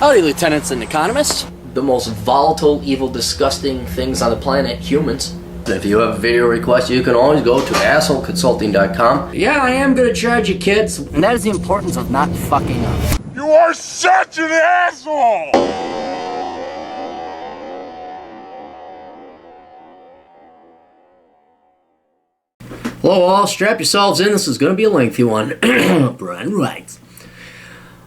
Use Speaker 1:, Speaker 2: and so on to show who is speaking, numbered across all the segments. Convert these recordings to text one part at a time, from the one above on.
Speaker 1: Howdy, lieutenants and economists.
Speaker 2: The most volatile, evil, disgusting things on the planet, humans. If you have a video request, you can always go to assholeconsulting.com.
Speaker 1: Yeah, I am gonna charge you, kids. And that is the importance of not fucking up.
Speaker 3: You are such an asshole!
Speaker 2: Hello all, strap yourselves in. This is going to be a lengthy one. Brian writes.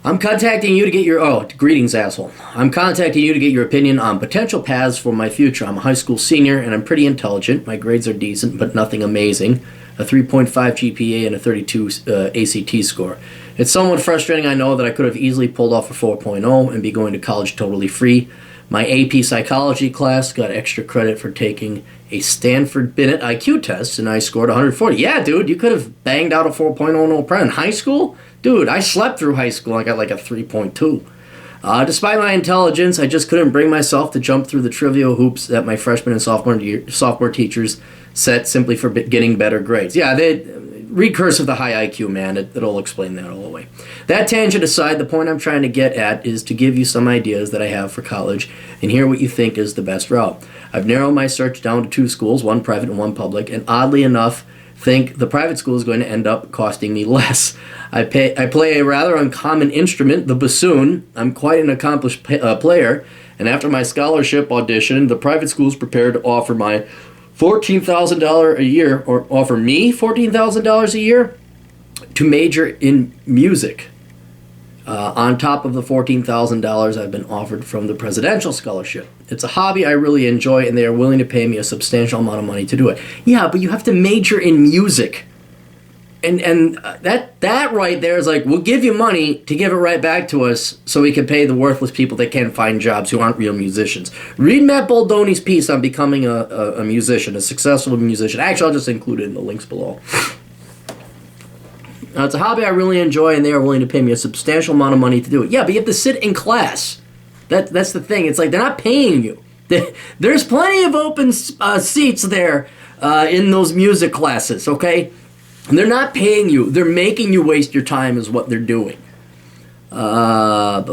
Speaker 2: I'm contacting you to get your... greetings, asshole. I'm contacting you to get your opinion on potential paths for my future. I'm a high school senior, and I'm pretty intelligent. My grades are decent, but nothing amazing. A 3.5 GPA and a 32 ACT score. It's somewhat frustrating, I know, that I could have easily pulled off a 4.0 and be going to college totally free. My AP psychology class got extra credit for taking a Stanford Binet IQ test, and I scored 140. Yeah, dude, you could have banged out a 4.0 no problem. In high school? Dude, I slept through high school. I got like a 3.2. Despite my intelligence, I just couldn't bring myself to jump through the trivial hoops that my freshman and sophomore teachers set simply for getting better grades. Yeah, recurse of the high IQ, man. It'll explain that all the way. That tangent aside, the point I'm trying to get at is to give you some ideas that I have for college and hear what you think is the best route. I've narrowed my search down to 2 schools, one private and one public, and oddly enough, think the private school is going to end up costing me less. I play a rather uncommon instrument, the bassoon. I'm quite an accomplished player, and after my scholarship audition, the private school is prepared to offer my $14,000 a year, or offer me $14,000 a year to major in music, on top of the $14,000 I've been offered from the presidential scholarship. It's a hobby I really enjoy, and they are willing to pay me a substantial amount of money to do it. Yeah, but you have to major in music. And that right there is like, we'll give you money to give it right back to us so we can pay the worthless people that can't find jobs who aren't real musicians. Read Matt Baldoni's piece on becoming a musician, a successful musician. Actually, I'll just include it in the links below. Now, it's a hobby I really enjoy, and they are willing to pay me a substantial amount of money to do it. Yeah, but you have to sit in class. That's the thing. It's like they're not paying you. There's plenty of open seats there in those music classes, okay? And they're not paying you. They're making you waste your time is what they're doing. Total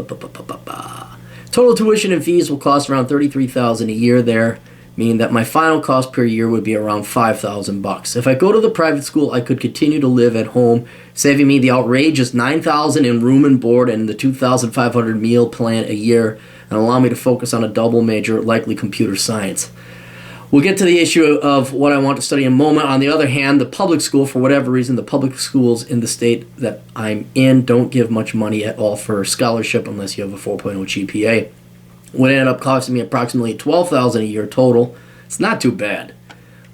Speaker 2: tuition and fees will cost around $33,000 a year there, meaning that my final cost per year would be around $5,000. If I go to the private school, I could continue to live at home, saving me the outrageous $9,000 in room and board and the $2,500 meal plan a year, and allow me to focus on a double major, likely computer science. We'll get to the issue of what I want to study in a moment. On the other hand, the public school, for whatever reason, the public schools in the state that I'm in don't give much money at all for scholarship unless you have a 4.0 GPA. Would end up costing me approximately $12,000 a year total. It's not too bad.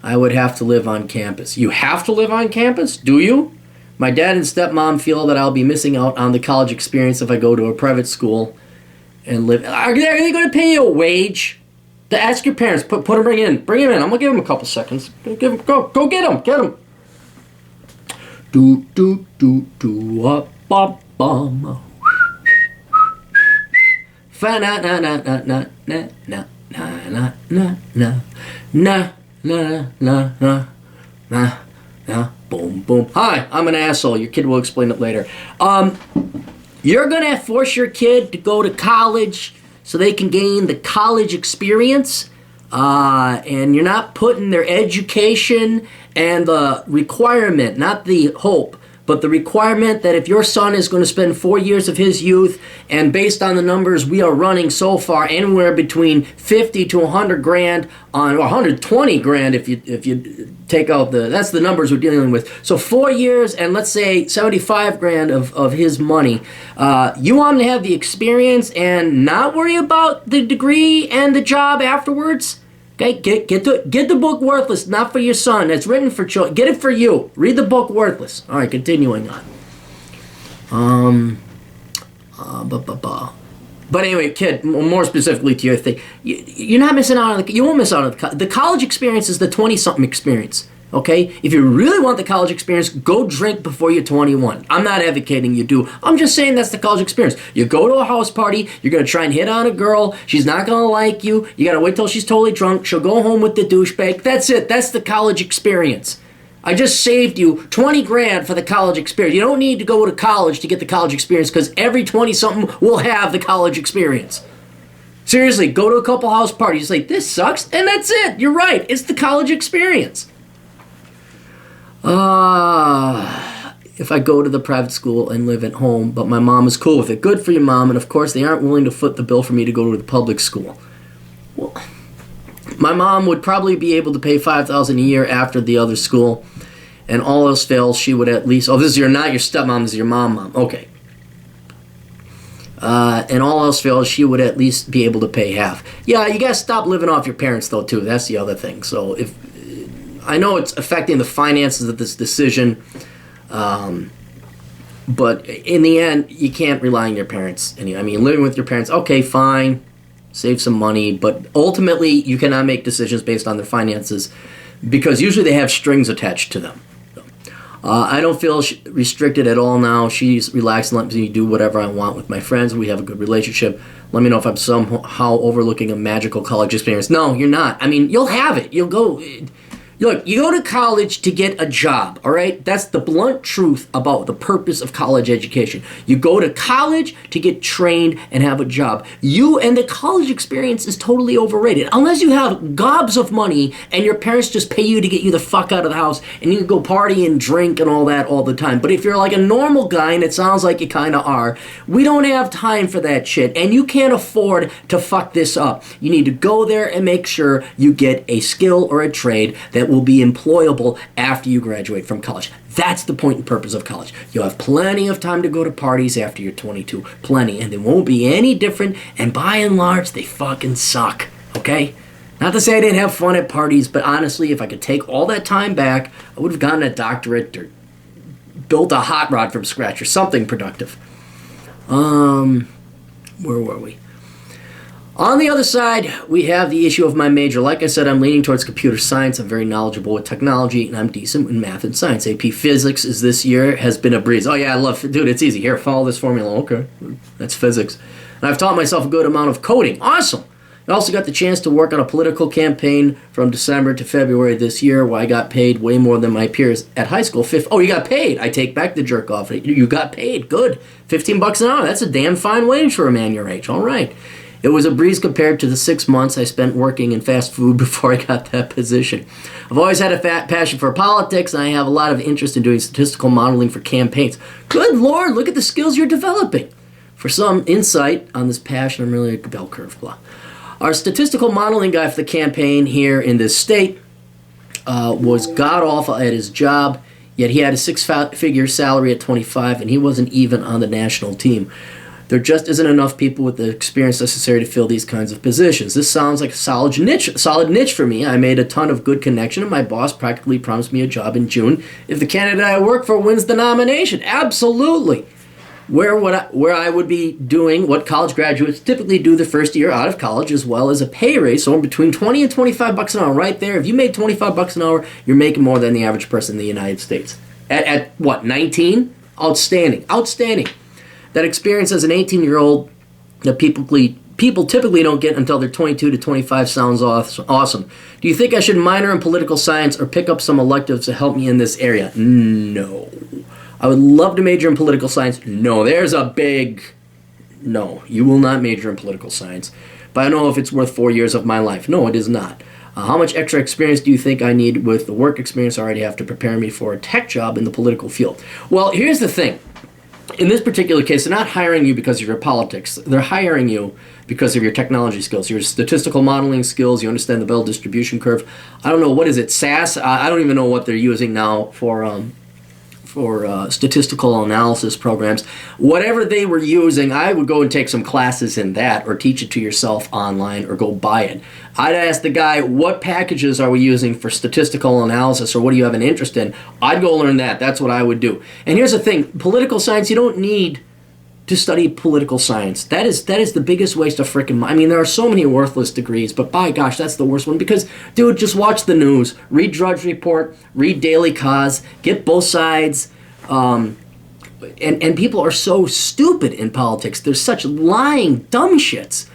Speaker 2: I would have to live on campus. You have to live on campus? Do you? My dad and stepmom feel that I'll be missing out on the college experience if I go to a private school and live. Are they going to pay you a wage? To ask your parents, bring him in. Bring him in. I'm gonna give him a couple seconds. Go get him. Up bum. Fa na na na na na na na na na na na na na boom boom. Hi, I'm an asshole. Your kid will explain it later. You're gonna force your kid to go to college so they can gain the college experience, and you're not putting their education and the requirement, not the hope, but the requirement that if your son is going to spend 4 years of his youth, and based on the numbers we are running so far, anywhere between 50 to 100 grand on, or 120 grand if you take out that's the numbers we're dealing with. So 4 years and let's say 75 grand of his money. You want him to have the experience and not worry about the degree and the job afterwards? Okay, get the book Worthless, not for your son. It's written for children. Get it for you. Read the book Worthless. All right, continuing on. But anyway, kid, more specifically to your thing, you're not missing out on you won't miss out on the college experience is the 20-something experience. Okay? If you really want the college experience, go drink before you're 21. I'm not advocating you do. I'm just saying that's the college experience. You go to a house party, you're going to try and hit on a girl, she's not going to like you, you got to wait till she's totally drunk, she'll go home with the douchebag. That's it. That's the college experience. I just saved you 20 grand for the college experience. You don't need to go to college to get the college experience because every 20-something will have the college experience. Seriously, go to a couple house parties. Like, this sucks, and that's it. You're right. It's the college experience. If I go to the private school and live at home, but my mom is cool with it. Good for your mom, and of course they aren't willing to foot the bill for me to go to the public school. Well, my mom would probably be able to pay $5,000 a year after the other school, and all else fails, she would at least... Oh, this is not your stepmom, this is your mom. Okay. And all else fails, she would at least be able to pay half. Yeah, you gotta stop living off your parents, though, too. That's the other thing. So, if I know it's affecting the finances of this decision, but in the end, you can't rely on your parents. I mean, living with your parents, okay, fine, save some money, but ultimately, you cannot make decisions based on their finances because usually they have strings attached to them. I don't feel restricted at all now. She's relaxed and lets me do whatever I want with my friends. We have a good relationship. Let me know if I'm somehow overlooking a magical college experience. No, you're not. I mean, you'll have it. You'll go... Look, you go to college to get a job, all right? That's the blunt truth about the purpose of college education. You go to college to get trained and have a job. And the college experience is totally overrated. Unless you have gobs of money and your parents just pay you to get you the fuck out of the house and you can go party and drink and all that all the time. But if you're like a normal guy, and it sounds like you kind of are, we don't have time for that shit. And you can't afford to fuck this up. You need to go there and make sure you get a skill or a trade that will be employable after you graduate from college. That's the point and purpose of college. You'll have plenty of time to go to parties after you're 22. Plenty. And they won't be any different. And by and large, they fucking suck. Okay? Not to say I didn't have fun at parties, but honestly, if I could take all that time back, I would have gotten a doctorate or built a hot rod from scratch or something productive. Where were we? On the other side, we have the issue of my major. Like I said, I'm leaning towards computer science. I'm very knowledgeable with technology, and I'm decent in math and science. AP Physics is this year has been a breeze. Oh, yeah, I love it. Dude, it's easy. Here, follow this formula. Okay, that's physics. And I've taught myself a good amount of coding. Awesome. I also got the chance to work on a political campaign from December to February this year where I got paid way more than my peers at high school. Oh, you got paid. I take back the jerk off. You got paid. Good. $15 an hour. That's a damn fine wage for a man your age. All right. It was a breeze compared to the 6 months I spent working in fast food before I got that position. I've always had a passion for politics, and I have a lot of interest in doing statistical modeling for campaigns. Good Lord, look at the skills you're developing. For some insight on this passion, I'm really a bell curve. Blah. Our statistical modeling guy for the campaign here in this state was god-awful at his job, yet he had a six-figure salary at 25, and he wasn't even on the national team. There just isn't enough people with the experience necessary to fill these kinds of positions. This sounds like a solid niche for me. I made a ton of good connection, and my boss practically promised me a job in June if the candidate I work for wins the nomination. Absolutely. Where I would be doing what college graduates typically do the first year out of college, as well as a pay raise, so between $20 and $25 an hour right there. If you made $25 an hour, you're making more than the average person in the United States. At what, 19? Outstanding. Outstanding. That experience as an 18-year-old that people typically don't get until they're 22 to 25 sounds awesome. Do you think I should minor in political science or pick up some electives to help me in this area? No. I would love to major in political science. No, there's a big no. You will not major in political science. But I don't know if it's worth 4 years of my life. No, it is not. How much extra experience do you think I need with the work experience I already have to prepare me for a tech job in the political field? Well, here's the thing. In this particular case, they're not hiring you because of your politics. They're hiring you because of your technology skills, your statistical modeling skills. You understand the Bell distribution curve. I don't know, what is it, SAS? I don't even know what they're using now for statistical analysis programs. Whatever they were using, I would go and take some classes in that or teach it to yourself online or go buy it. I'd ask the guy, what packages are we using for statistical analysis, or what do you have an interest in? I'd go learn that. That's what I would do. And here's the thing, political science, you don't need to study political science. That is the biggest waste of freaking money. I mean, there are so many worthless degrees, but by gosh, that's the worst one because, dude, just watch the news, read Drudge Report, read Daily Cause, get both sides. And people are so stupid in politics. There's such lying dumb shits.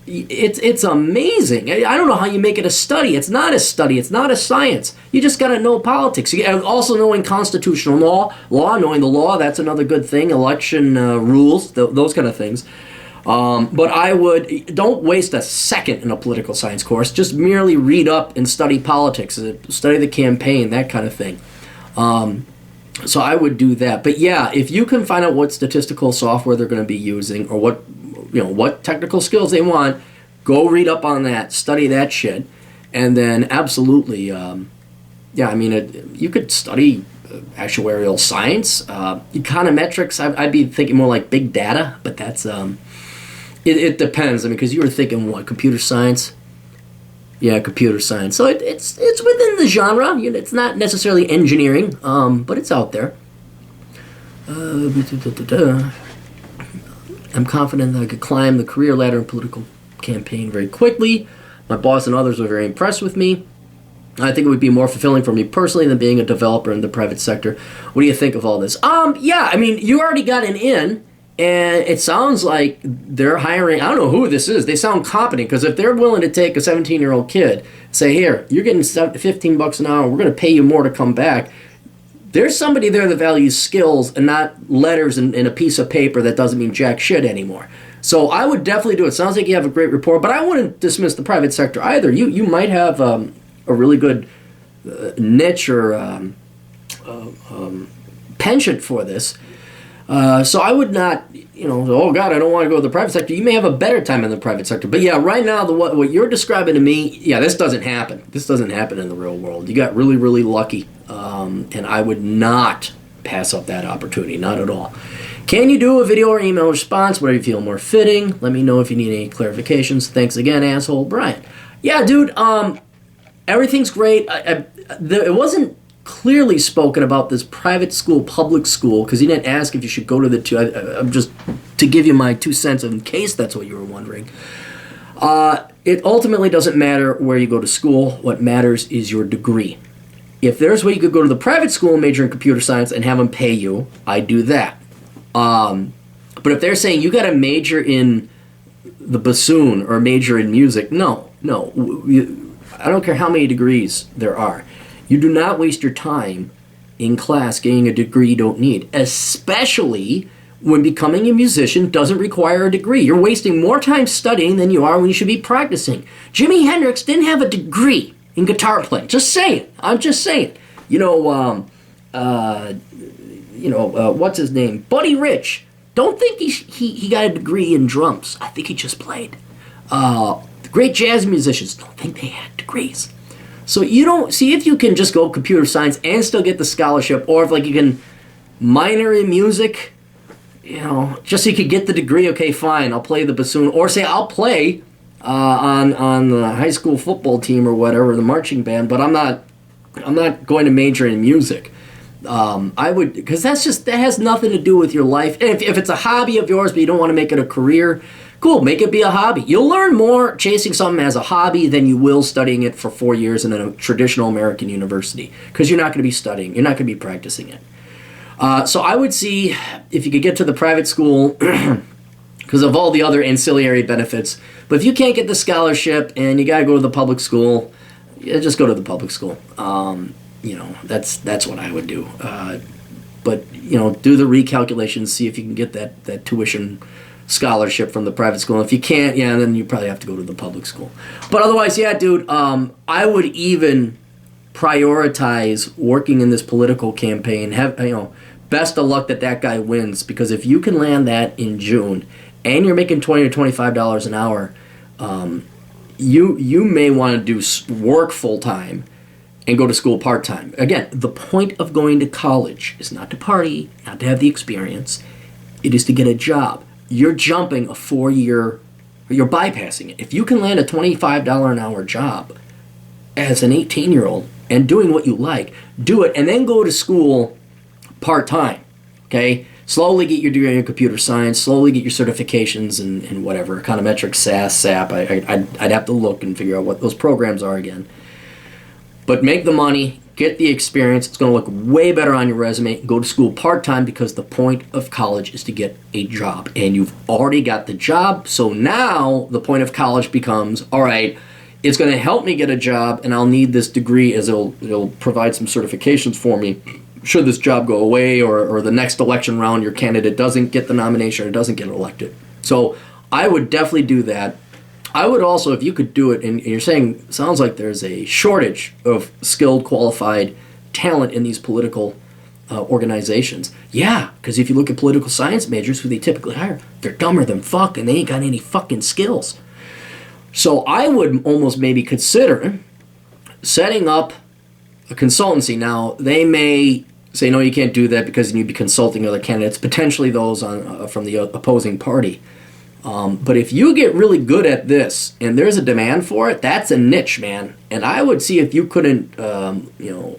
Speaker 2: it's amazing. I don't know how you make it a study. It's not a study. It's not a science. You just got to know politics. Also knowing constitutional law, knowing the law, that's another good thing. Election rules, those kind of things. But don't waste a second in a political science course. Just merely read up and study politics, study the campaign, that kind of thing. So I would do that. But yeah, if you can find out what statistical software they're going to be using or what technical skills they want, go read up on that, study that shit, and then absolutely, you could study actuarial science, econometrics. I'd be thinking more like big data, but that's it depends. I mean, because you were thinking what, computer science? Yeah, computer science. So it's within the genre. It's not necessarily engineering, but it's out there. I'm confident that I could climb the career ladder in political campaign very quickly. My boss and others were very impressed with me. I think it would be more fulfilling for me personally than being a developer in the private sector. What do you think of all this? Yeah, I mean, you already got an in, and it sounds like they're hiring, I don't know who this is. They sound competent, because if they're willing to take a 17-year-old kid, say, here, you're getting $15 an hour, we're going to pay you more to come back. There's somebody there that values skills and not letters in a piece of paper that doesn't mean jack shit anymore. So I would definitely do it. Sounds like you have a great rapport, but I wouldn't dismiss the private sector either. You might have a really good niche or penchant for this. So I would not, oh God, I don't want to go to the private sector. You may have a better time in the private sector. But yeah, right now, what you're describing to me, yeah, this doesn't happen. This doesn't happen in the real world. You got really, really lucky. And I would not pass up that opportunity, not at all. Can you do a video or email response, whatever you feel more fitting? Let me know if you need any clarifications. Thanks again, asshole Brian. Yeah, dude, everything's great. It wasn't clearly spoken about this private school, public school, because he didn't ask if you should go to the two. I'm just to give you my 2 cents in case that's what you were wondering. It ultimately doesn't matter where you go to school. What matters is your degree. If there's a way you could go to the private school and major in computer science and have them pay you, I'd do that. But if they're saying you got to major in the bassoon or major in music, no. I don't care how many degrees there are. You do not waste your time in class getting a degree you don't need, especially when becoming a musician doesn't require a degree. You're wasting more time studying than you are when you should be practicing. Jimi Hendrix didn't have a degree in guitar playing. Just saying. I'm just saying. What's his name? Buddy Rich. Don't think he got a degree in drums. I think he just played. The great jazz musicians, don't think they had degrees. So you don't see if you can just go computer science and still get the scholarship, or if you can minor in music, just so you could get the degree. Okay, fine, I'll play the bassoon, or say I'll play on the high school football team or whatever, the marching band, but I'm not going to major in music. I would, because that has nothing to do with your life. And if it's a hobby of yours but you don't want to make it a career, cool, make it be a hobby. You'll learn more chasing something as a hobby than you will studying it for 4 years in a traditional American university, because you're not going to be studying, you're not going to be practicing it. So I would see if you could get to the private school because of all the other ancillary benefits. But if you can't get the scholarship and you got to go to the public school, just go to the public school. That's what I would do. But do the recalculations, see if you can get that tuition scholarship from the private school. If you can't, then you probably have to go to the public school. But otherwise, dude, I would even prioritize working in this political campaign. Best of luck that guy wins, because if you can land that in June and you're making $20 to $25 an hour, you may want to do work full time and go to school part time. Again, the point of going to college is not to party, not to have the experience. It is to get a job. You're jumping a 4-year, you're bypassing it. If you can land a $25 an hour job as an 18-year-old and doing what you like, do it, and then go to school part-time, okay? Slowly get your degree in computer science, slowly get your certifications and whatever, econometrics, SAS, SAP. I'd have to look and figure out what those programs are again. But make the money, get the experience. It's going to look way better on your resume. Go to school part-time because the point of college is to get a job. And you've already got the job. So now the point of college becomes, all right, it's going to help me get a job, and I'll need this degree as it'll provide some certifications for me should this job go away or the next election round your candidate doesn't get the nomination or doesn't get elected. So I would definitely do that. I would also, if you could do it, and you're saying, sounds like there's a shortage of skilled, qualified talent in these political organizations. Yeah, because if you look at political science majors, who they typically hire, they're dumber than fuck, and they ain't got any fucking skills. So I would almost maybe consider setting up a consultancy. Now, they may say, no, you can't do that because you'd be consulting other candidates, potentially those from the opposing party. But if you get really good at this and there's a demand for it, that's a niche, man. And I would see if you couldn't,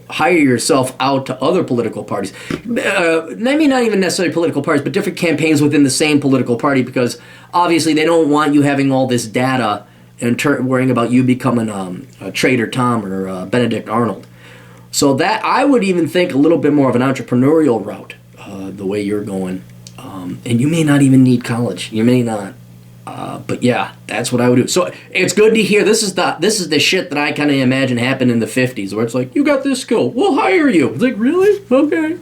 Speaker 2: hire yourself out to other political parties. Maybe not even necessarily political parties, but different campaigns within the same political party, because obviously they don't want you having all this data and worrying about you becoming a Trader Tom or Benedict Arnold. So that I would even think a little bit more of an entrepreneurial route, the way you're going. And you may not even need college. You may not. But yeah, that's what I would do. So it's good to hear. This is the shit that I kind of imagine happened in the 50s, where it's like, you got this skill, we'll hire you. It's like, really? Okay.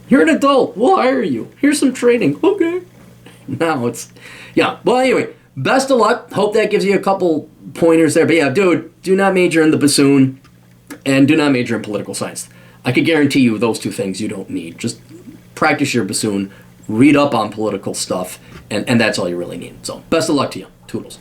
Speaker 2: You're an adult, we'll hire you. Here's some training. Okay. Now it's, yeah. Well, anyway, best of luck. Hope that gives you a couple pointers there. But yeah, dude, do not major in the bassoon and do not major in political science. I could guarantee you those two things you don't need. Just practice your bassoon, read up on political stuff, and that's all you really need. So best of luck to you. Toodles.